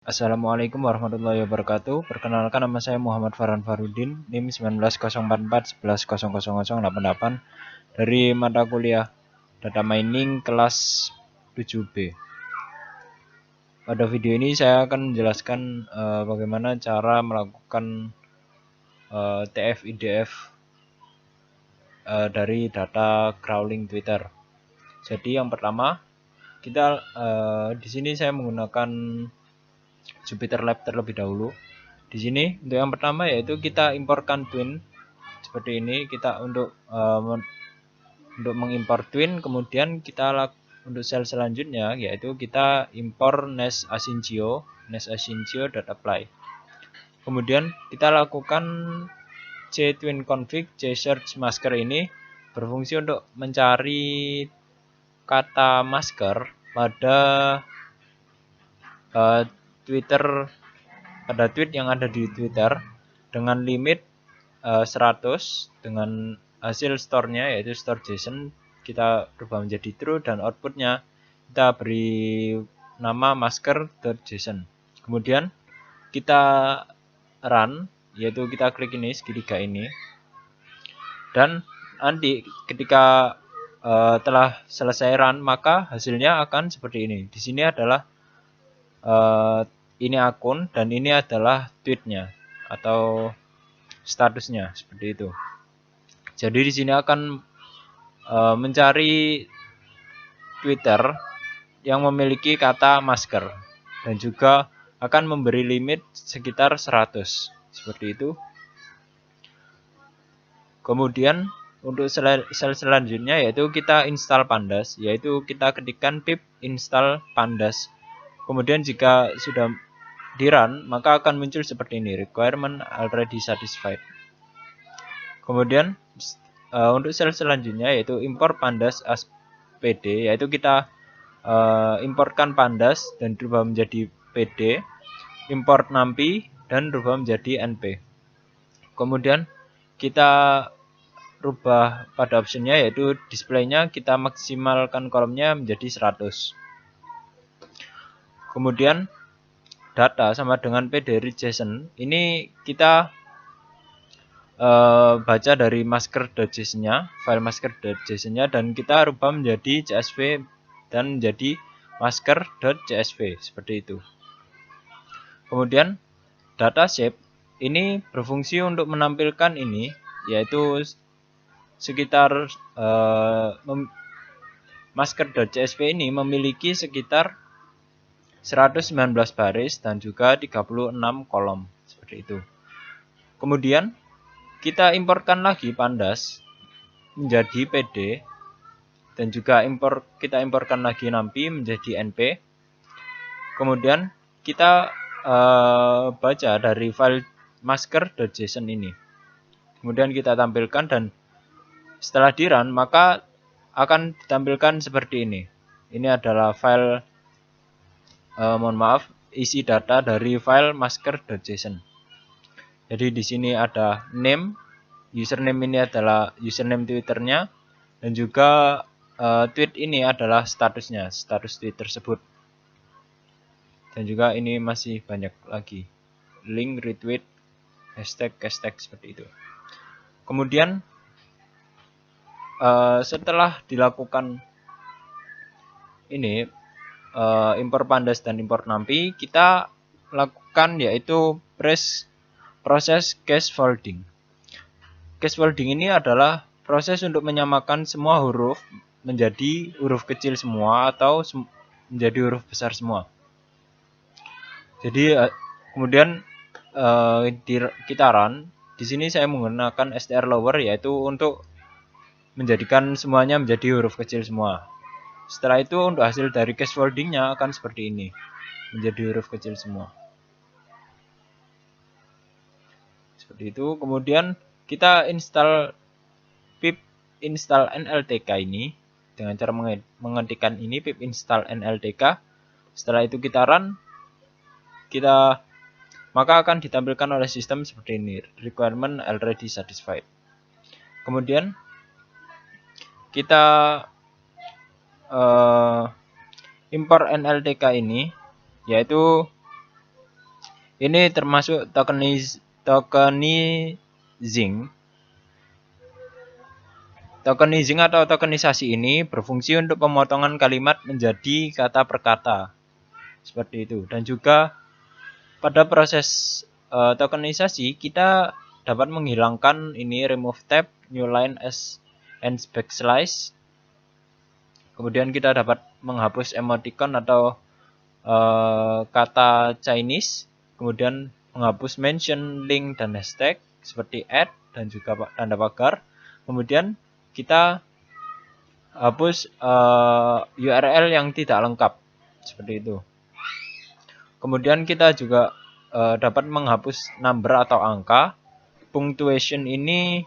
Assalamualaikum warahmatullahi wabarakatuh. Perkenalkan, nama saya Muhammad Farhan Farudin, NIM 19044110088 dari mata kuliah Data Mining kelas 7B. Pada video ini saya akan menjelaskan bagaimana cara melakukan TF-IDF dari data crawling Twitter. Jadi yang pertama, kita di sini saya menggunakan Jupyter Lab terlebih dahulu. Di sini untuk yang pertama yaitu kita importkan twin seperti ini. Kita untuk mengimpor twin, kemudian kita untuk sel selanjutnya yaitu kita impor nesasynceo.apply. Kemudian kita lakukan ctwin-config csearch masker. Ini berfungsi untuk mencari kata masker pada tweet yang ada di Twitter dengan limit 100 dengan hasil store-nya yaitu store JSON kita rubah menjadi true dan outputnya kita beri nama masker.json. Kemudian kita run, yaitu kita klik ini segitiga ini, dan nanti ketika telah selesai run maka hasilnya akan seperti ini. Di sini adalah ini akun dan ini adalah tweetnya atau statusnya seperti itu. Jadi di sini akan mencari Twitter yang memiliki kata masker dan juga akan memberi limit sekitar 100 seperti itu. Kemudian untuk sel selanjutnya yaitu kita install pandas, yaitu kita ketikkan pip install pandas. Kemudian jika sudah di run maka akan muncul seperti ini, requirement already satisfied. Kemudian untuk sel selanjutnya yaitu import pandas as pd, yaitu kita importkan pandas dan berubah menjadi pd, import numpy dan berubah menjadi np. Kemudian kita rubah pada optionnya yaitu displaynya kita maksimalkan kolomnya menjadi 100. Kemudian data sama dengan pd read JSON. Ini kita baca dari masker.json-nya, file masker.json-nya, dan kita rubah menjadi csv dan menjadi masker.csv seperti itu. Kemudian data shape ini berfungsi untuk menampilkan ini, yaitu sekitar masker.csv ini memiliki sekitar 119 baris dan juga 36 kolom seperti itu. Kemudian kita importkan lagi pandas menjadi pd dan juga kita importkan lagi numpy menjadi np. Kemudian kita baca dari file masker.json ini. Kemudian kita tampilkan dan setelah di run maka akan ditampilkan seperti ini. Ini adalah file isi data dari file masker.json. Jadi di sini ada name, username ini adalah username Twitternya, dan juga tweet ini adalah statusnya, status tweet tersebut. Dan juga ini masih banyak lagi, link, retweet, hashtag seperti itu. Kemudian setelah dilakukan ini import pandas dan import numpy, kita lakukan yaitu proses cache folding. Cache folding ini adalah proses untuk menyamakan semua huruf menjadi huruf kecil semua atau menjadi huruf besar semua. Jadi kemudian kita run. Di sini saya menggunakan str lower yaitu untuk menjadikan semuanya menjadi huruf kecil semua. Setelah itu untuk hasil dari cache foldingnya akan seperti ini, menjadi huruf kecil semua. Seperti itu. Kemudian kita install pip install nltk ini dengan cara mengetikkan ini pip install nltk. Setelah itu kita run, maka akan ditampilkan oleh sistem seperti ini, requirement already satisfied. Kemudian kita import nltk ini, yaitu Ini termasuk tokenizing. Tokenizing atau tokenisasi ini berfungsi untuk pemotongan kalimat menjadi kata per kata. Seperti itu. Dan juga pada proses tokenisasi kita dapat menghilangkan ini remove tab, new line as and backslash. Kemudian kita dapat menghapus emoticon atau kata Chinese. Kemudian menghapus mention, link, dan hashtag seperti add dan juga tanda pagar. Kemudian kita hapus URL yang tidak lengkap seperti itu. Kemudian kita juga dapat menghapus number atau angka. Punctuation ini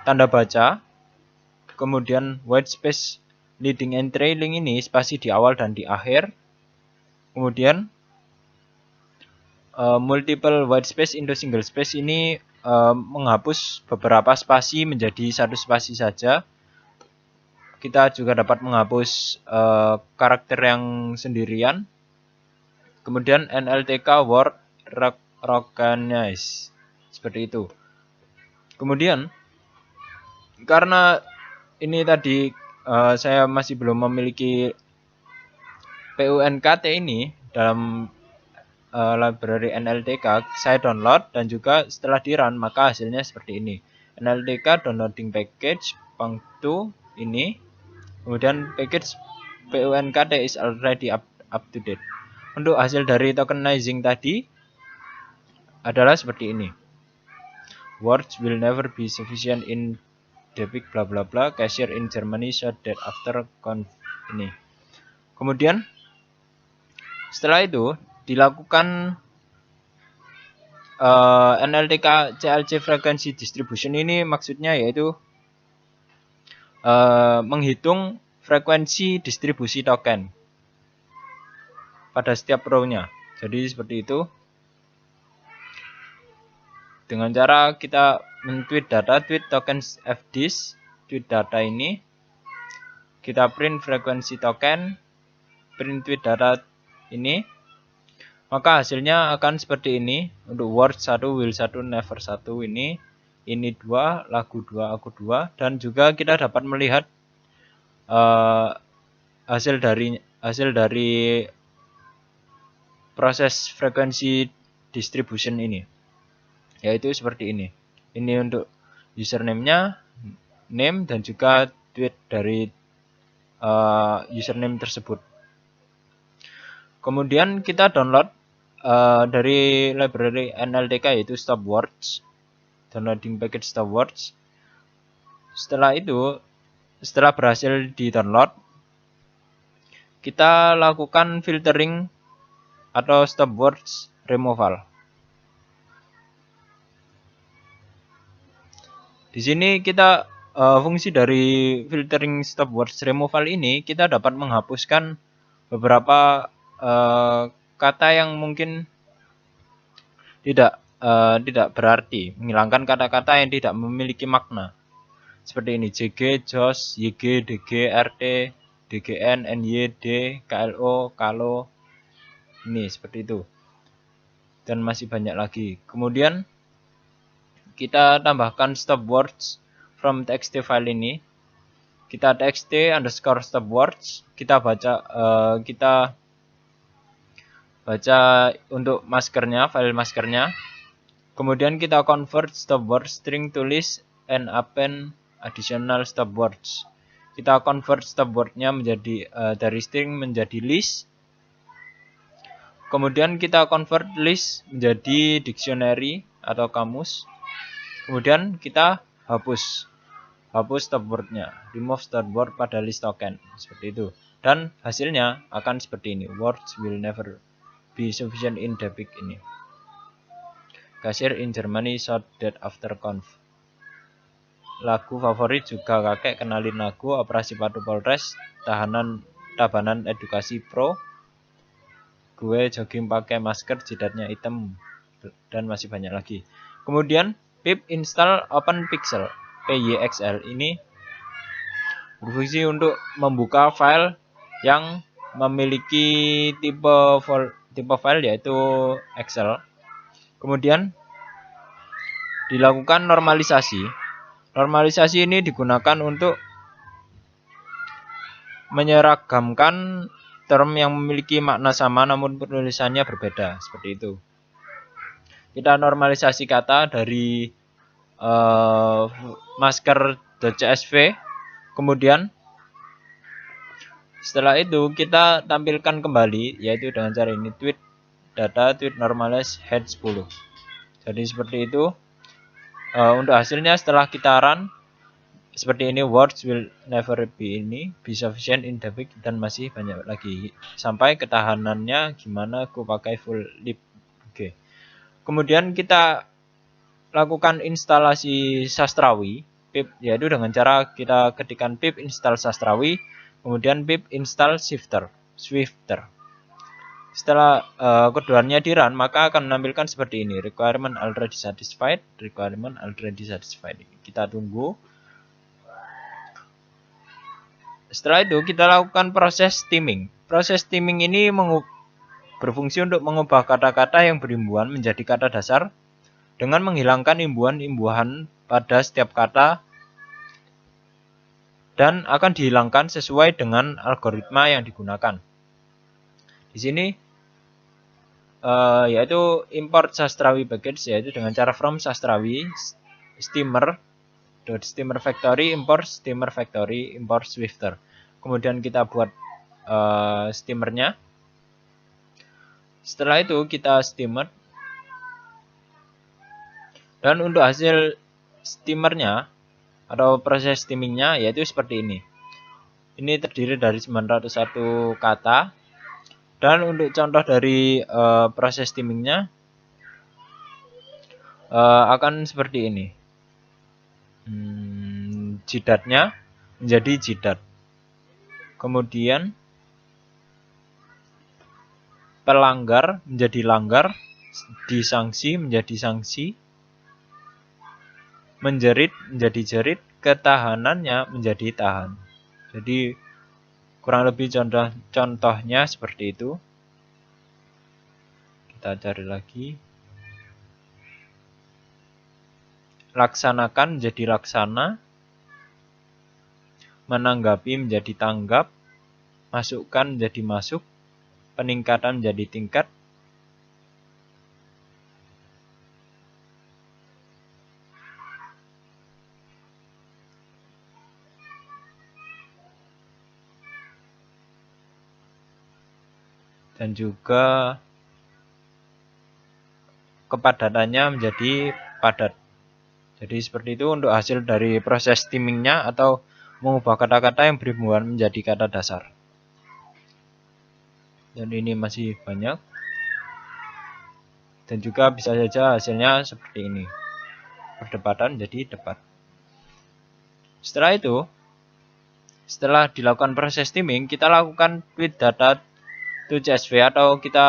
tanda baca. Kemudian white space leading and trailing ini spasi di awal dan di akhir. Kemudian multiple white space into single space ini menghapus beberapa spasi menjadi satu spasi saja. Kita juga dapat menghapus karakter yang sendirian. Kemudian NLTK word recognize seperti itu. Kemudian karena ini tadi saya masih belum memiliki PUNKT ini dalam library NLTK, saya download dan juga setelah di run maka hasilnya seperti ini. NLTK downloading package .2 ini. Kemudian package PUNKT is already up to date. Untuk hasil dari tokenizing tadi adalah seperti ini. Words will never be sufficient in debit bla bla bla. Cashier in Germany said that after conf ini. Kemudian setelah itu dilakukan NLTK CLC frequency distribution ini maksudnya yaitu menghitung frekuensi distribusi token pada setiap row-nya. Jadi seperti itu. Dengan cara kita men-tweet data, tweet tokens fdis, tweet data ini. Kita print frekuensi token, print tweet data ini. Maka hasilnya akan seperti ini. Untuk word 1, will 1, never 1 ini 2, lagu 2, aku 2. Dan juga kita dapat melihat hasil dari proses frekuensi distribution ini. Yaitu seperti ini. Ini untuk username-nya, name, dan juga tweet dari username tersebut. Kemudian kita download dari library NLTK yaitu stopwords, downloading package stopwords. Setelah itu, setelah berhasil di download, kita lakukan filtering atau stopwords removal. Di sini kita fungsi dari filtering stopwords removal ini kita dapat menghapuskan beberapa kata yang mungkin tidak berarti, menghilangkan kata-kata yang tidak memiliki makna. Seperti ini, JG, JOS, YG, DG, RT, DGN, NY, D, KLO, KALO. Ini seperti itu. Dan masih banyak lagi. Kemudian kita tambahkan stopwords from txt file ini. Kita txt underscore stopwords. Kita baca untuk maskernya, file maskernya. Kemudian kita convert stopwords string to list and append additional stopwords. Kita convert stopwordnya menjadi dari string menjadi list. Kemudian kita convert list menjadi dictionary atau kamus. Kemudian kita hapus stopwordnya, remove stopword pada list token seperti itu. Dan hasilnya akan seperti ini. Words will never be sufficient in debit ini. Cashier in Germany showed that after conf. Lagu favorit juga kakek, kenalin lagu, operasi patu Polres, tabanan edukasi pro, gue jogging pakai masker, jidatnya hitam, dan masih banyak lagi. Kemudian pip install open pixel PYXL ini berfungsi untuk membuka file yang memiliki tipe file yaitu Excel. Kemudian dilakukan normalisasi. Normalisasi ini digunakan untuk menyeragamkan term yang memiliki makna sama namun penulisannya berbeda, seperti itu. Kita normalisasi kata dari masker.csv. Kemudian setelah itu kita tampilkan kembali, yaitu dengan cara ini, tweet data tweet normalize head 10. Jadi seperti itu. Untuk hasilnya setelah kita run seperti ini, words will never be sufficient in the week, dan masih banyak lagi sampai ketahanannya gimana aku pakai full lib. Oke. Kemudian kita lakukan instalasi Sastrawi pip, yaitu dengan cara kita ketikkan pip install Sastrawi, kemudian pip install Swifter. Setelah keduanya di run, maka akan menampilkan seperti ini, requirement already satisfied. Kita tunggu. Setelah itu kita lakukan proses steaming. Proses steaming ini berfungsi untuk mengubah kata-kata yang berimbuhan menjadi kata dasar dengan menghilangkan imbuhan-imbuhan pada setiap kata, dan akan dihilangkan sesuai dengan algoritma yang digunakan. Di sini yaitu import Sastrawi package, yaitu dengan cara from Sastrawi steamer factory import Swifter. Kemudian kita buat steamernya. Setelah itu kita steamer, dan untuk hasil steamernya atau proses steamingnya yaitu seperti ini. Ini terdiri dari 901 kata. Dan untuk contoh dari proses steamingnya akan seperti ini. Jidatnya menjadi jidat. Kemudian pelanggar menjadi langgar, disangsi menjadi sanksi, menjerit menjadi jerit, ketahanannya menjadi tahan. Jadi kurang lebih contohnya seperti itu. Kita cari lagi. Laksanakan menjadi laksana, menanggapi menjadi tanggap, masukkan menjadi masuk, peningkatan menjadi tingkat, dan juga kepadatannya menjadi padat. Jadi seperti itu untuk hasil dari proses steamingnya atau mengubah kata-kata yang berimbuhan menjadi kata dasar. Dan ini masih banyak. Dan juga bisa saja hasilnya seperti ini. Perdebatan jadi debat. Setelah itu, setelah dilakukan proses steaming, kita lakukan tweet data to CSV atau kita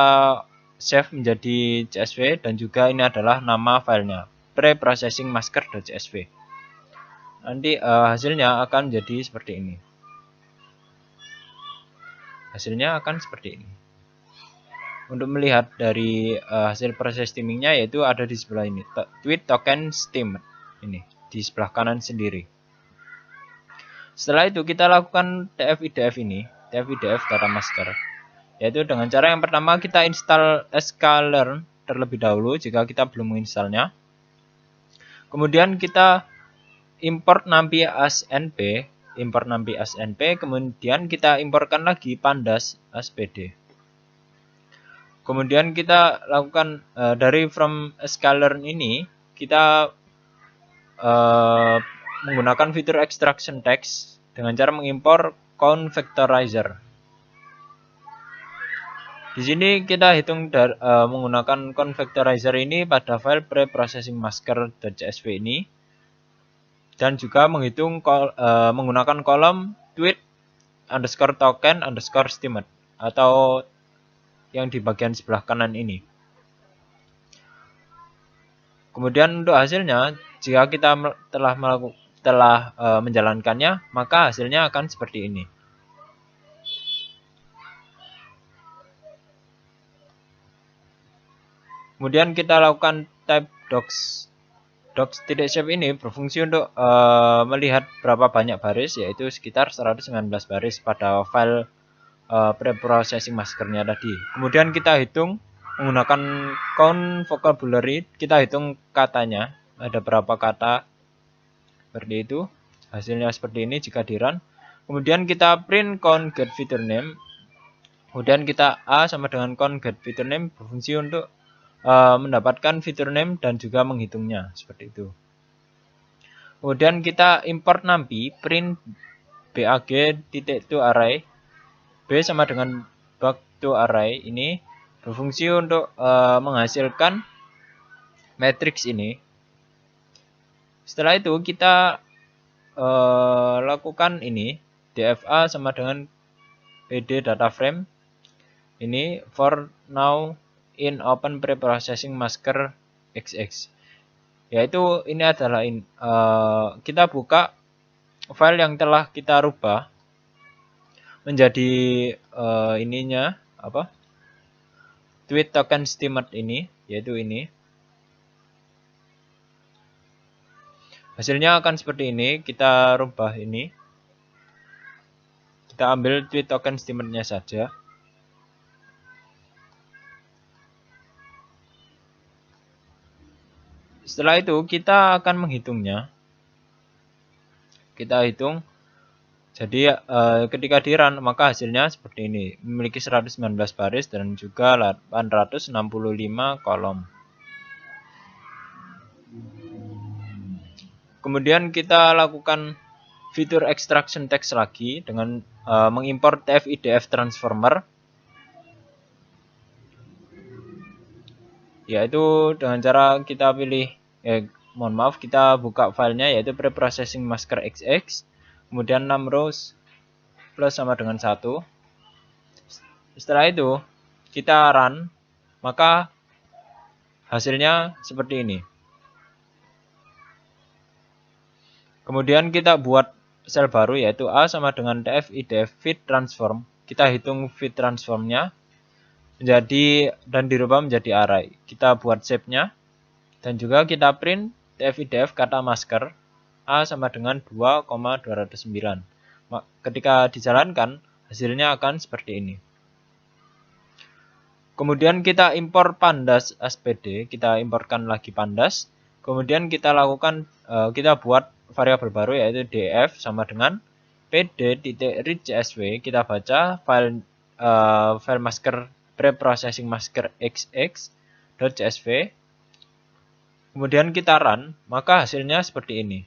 save menjadi CSV, dan juga ini adalah nama filenya, pre-processing masker.csv. Nanti hasilnya akan jadi seperti ini. Hasilnya akan seperti ini. Untuk melihat dari hasil proses steamingnya yaitu ada di sebelah ini, tweet token steam, ini di sebelah kanan sendiri. Setelah itu kita lakukan tf-idf ini, tf-idf data masker, yaitu dengan cara yang pertama kita install sklearn terlebih dahulu jika kita belum menginstalnya. Kemudian kita import numpy as np, kemudian kita importkan lagi pandas as pd. Kemudian kita lakukan dari from sklearn ini kita menggunakan fitur extraction text dengan cara mengimpor count vectorizer. Di sini kita hitung menggunakan count vectorizer ini pada file pre-processing masker.csv ini, dan juga menghitung menggunakan kolom tweet underscore token underscore steamed atau yang di bagian sebelah kanan ini. Kemudian untuk hasilnya, jika kita telah menjalankannya, maka hasilnya akan seperti ini. Kemudian kita lakukan type docs.shape ini berfungsi untuk melihat berapa banyak baris, yaitu sekitar 119 baris pada file preprocessing maskernya tadi. Kemudian kita hitung menggunakan count vocabulary, kita hitung katanya, ada berapa kata seperti itu. Hasilnya seperti ini jika di run. Kemudian kita print count get feature name. Kemudian kita A sama dengan count get feature name berfungsi untuk mendapatkan feature name dan juga menghitungnya seperti itu. Kemudian kita import numpy print bag.to_array. B sama dengan bag.to_array ini berfungsi untuk menghasilkan matriks ini. Setelah itu kita lakukan ini dfa sama dengan pd data frame ini for now in open preprocessing masker xx, yaitu ini adalah kita buka file yang telah kita rubah menjadi ininya apa, tweet token estimate ini, yaitu ini. Hasilnya akan seperti ini. Kita rubah ini, kita ambil tweet token estimate-nya saja. Setelah itu kita akan menghitungnya. Kita hitung. Jadi ketika di run maka hasilnya seperti ini, memiliki 119 baris dan juga 865 kolom. Kemudian kita lakukan fitur extraction text lagi dengan mengimport tf-idf transformer, yaitu dengan cara kita pilih kita buka filenya, yaitu preprocessing masker xx, kemudian 6 rows plus sama dengan 1. Setelah itu kita run, maka hasilnya seperti ini. Kemudian kita buat sel baru, yaitu A sama dengan tf-idf feed transform. Kita hitung feed transformnya menjadi dan dirubah menjadi array. Kita buat shape-nya dan juga kita print tf-idf kata masker A sama dengan 2,209. Ketika dijalankan hasilnya akan seperti ini. Kemudian kita import pandas spd, kita importkan lagi pandas. Kemudian kita lakukan kita buat variabel baru, yaitu df sama dengan pd.readcsv. Kita baca file masker preprocessing masker xx.csv. Kemudian kita run, maka hasilnya seperti ini.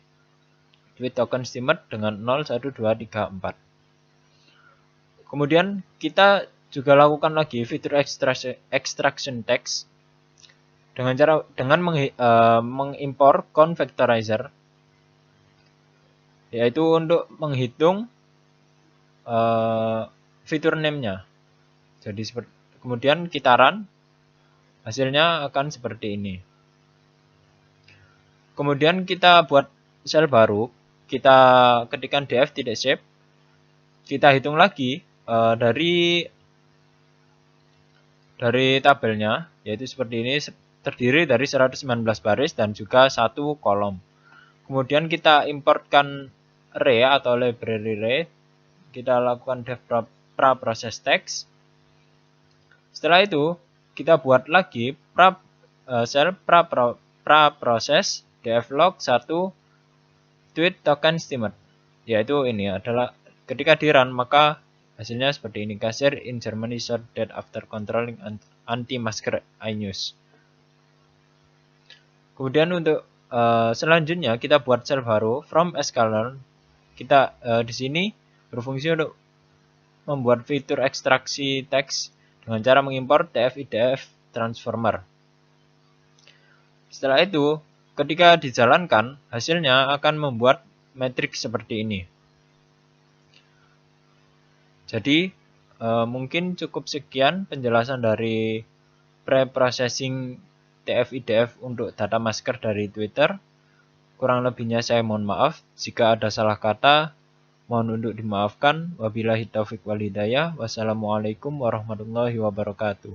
Tweet token estimate dengan 01234. Kemudian kita juga lakukan lagi fitur extraction text dengan mengimport count vectorizer, yaitu untuk menghitung fitur name-nya. Jadi kemudian kita run, hasilnya akan seperti ini. Kemudian kita buat sel baru, kita ketikkan df.shape, kita hitung lagi dari tabelnya, yaitu seperti ini, terdiri dari 119 baris dan juga 1 kolom. Kemudian kita importkan array atau library array, kita lakukan def pra-process text. Setelah itu kita buat lagi sel pra-process devlog 1 tweet token estimate, yaitu ini adalah ketika di run maka hasilnya seperti ini. Cashier in Germany showed that after controlling anti-masker iNews. Kemudian untuk selanjutnya kita buat sel baru from sklearn. Kita di sini berfungsi untuk membuat fitur ekstraksi teks dengan cara mengimport tf-idf transformer. Setelah itu, ketika dijalankan, hasilnya akan membuat matriks seperti ini. Jadi mungkin cukup sekian penjelasan dari preprocessing tf-idf untuk data masker dari Twitter. Kurang lebihnya saya mohon maaf. Jika ada salah kata, mohon untuk dimaafkan. Wabillahi taufiq wal hidayah. Wassalamualaikum warahmatullahi wabarakatuh.